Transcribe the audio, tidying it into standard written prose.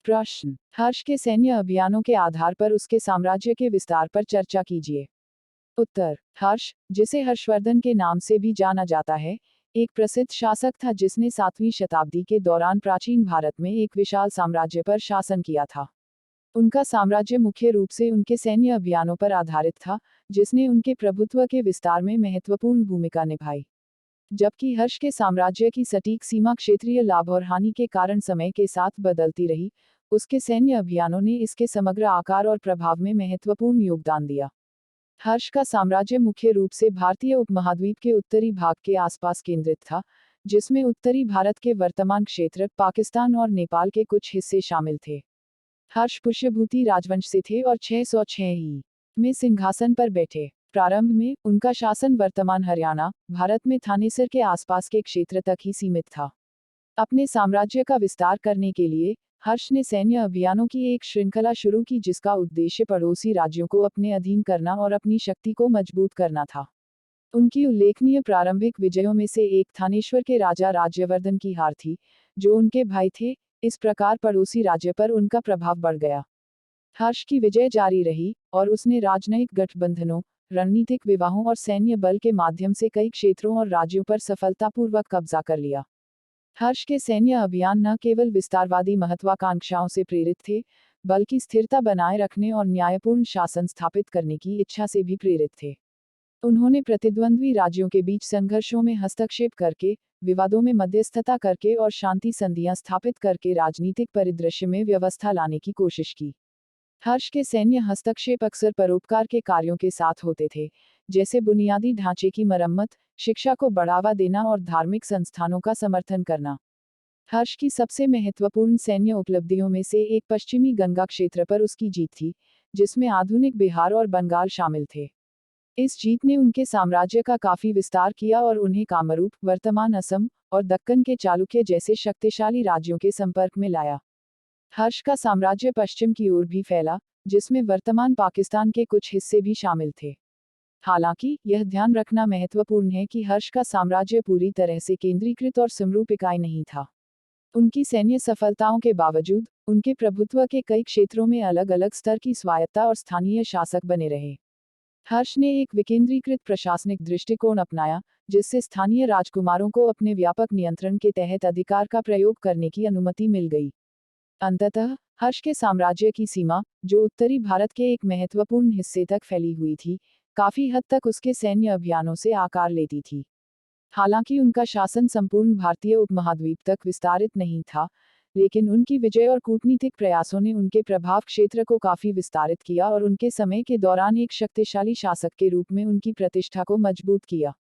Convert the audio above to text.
प्रश्न, हर्ष के सैन्य अभियानों के आधार पर उसके साम्राज्य के विस्तार पर चर्चा कीजिए। उत्तर, हर्ष, जिसे हर्षवर्धन के नाम से भी जाना जाता है, एक प्रसिद्ध शासक था जिसने 7वीं शताब्दी के दौरान प्राचीन भारत में एक विशाल साम्राज्य पर शासन किया था। उनका साम्राज्य मुख्य रूप से उनके सैन्य अभियानों पर आधारित था, जिसने उनके प्रभुत्व के विस्तार में महत्वपूर्ण भूमिका निभाई। जबकि हर्ष के साम्राज्य की सटीक सीमा क्षेत्रीय लाभ और हानि के कारण समय के साथ बदलती रही, उसके सैन्य अभियानों ने इसके समग्र आकार और प्रभाव में महत्वपूर्ण योगदान दिया। हर्ष का साम्राज्य मुख्य रूप से भारतीय उपमहाद्वीप के उत्तरी भाग के आसपास केंद्रित था, जिसमें उत्तरी भारत के वर्तमान क्षेत्र, पाकिस्तान और नेपाल के कुछ हिस्से शामिल थे। हर्ष पुष्यभूति राजवंश से थे और 606 ई. में सिंहासन पर बैठे। प्रारंभ में, उनका शासन वर्तमान हरियाणा, भारत में थानेसर के आसपास के क्षेत्र तक ही सीमित था। अपने साम्राज्य का विस्तार करने के लिए, हर्ष ने सैन्य अभियानों की एक श्रृंखला शुरू की जिसका उद्देश्य पड़ोसी राज्यों को अपने अधीन करना और अपनी शक्ति को मजबूत करना था। उनकी उल्लेखनीय प्रारंभिक विजयों में से एक थानेश्वर के राजा राज्यवर्धन की हार थी, जो उनके भाई थे। इस प्रकार पड़ोसी राज्य पर उनका प्रभाव बढ़ गया। हर्ष की विजय जारी रही, और उसने राजनयिक गठबंधनों, रणनीतिक विवाहों और सैन्य बल के माध्यम से कई क्षेत्रों और राज्यों पर सफलतापूर्वक कब्जा कर लिया। हर्ष के सैन्य अभियान न केवल विस्तारवादी महत्वाकांक्षाओं से प्रेरित थे, बल्कि स्थिरता बनाए रखने और न्यायपूर्ण शासन स्थापित करने की इच्छा से भी प्रेरित थे। उन्होंने प्रतिद्वंद्वी राज्यों के बीच संघर्षों में हस्तक्षेप करके, विवादों में मध्यस्थता करके और शांति संधियां स्थापित करके राजनीतिक परिदृश्य में व्यवस्था लाने की कोशिश की। हर्ष के सैन्य हस्तक्षेप अक्सर परोपकार के कार्यों के साथ होते थे, जैसे बुनियादी ढांचे की मरम्मत, शिक्षा को बढ़ावा देना और धार्मिक संस्थानों का समर्थन करना। हर्ष की सबसे महत्वपूर्ण सैन्य उपलब्धियों में से एक पश्चिमी गंगा क्षेत्र पर उसकी जीत थी, जिसमें आधुनिक बिहार और बंगाल शामिल थे। इस जीत ने उनके साम्राज्य का काफी विस्तार किया और उन्हें कामरूप, वर्तमान असम, और दक्कन के चालुक्य जैसे शक्तिशाली राज्यों के संपर्क में लाया। हर्ष का साम्राज्य पश्चिम की ओर भी फैला, जिसमें वर्तमान पाकिस्तान के कुछ हिस्से भी शामिल थे। हालांकि, यह ध्यान रखना महत्वपूर्ण है कि हर्ष का साम्राज्य पूरी तरह से केंद्रीकृत और समरूप इकाई नहीं था। उनकी सैन्य सफलताओं के बावजूद, उनके प्रभुत्व के कई क्षेत्रों में अलग अलग स्तर की स्वायत्ता और स्थानीय शासक बने रहे। हर्ष ने एक विकेंद्रीकृत प्रशासनिक दृष्टिकोण अपनाया, जिससे स्थानीय राजकुमारों को अपने व्यापक नियंत्रण के तहत अधिकार का प्रयोग करने की अनुमति मिल गई। अंततः, हर्ष के साम्राज्य की सीमा, जो उत्तरी भारत के एक महत्वपूर्ण हिस्से तक फैली हुई थी, काफी हद तक उसके सैन्य अभियानों से आकार लेती थी। हालांकि उनका शासन संपूर्ण भारतीय उपमहाद्वीप तक विस्तारित नहीं था, लेकिन उनकी विजय और कूटनीतिक प्रयासों ने उनके प्रभाव क्षेत्र को काफी विस्तारित किया और उनके समय के दौरान एक शक्तिशाली शासक के रूप में उनकी प्रतिष्ठा को मजबूत किया।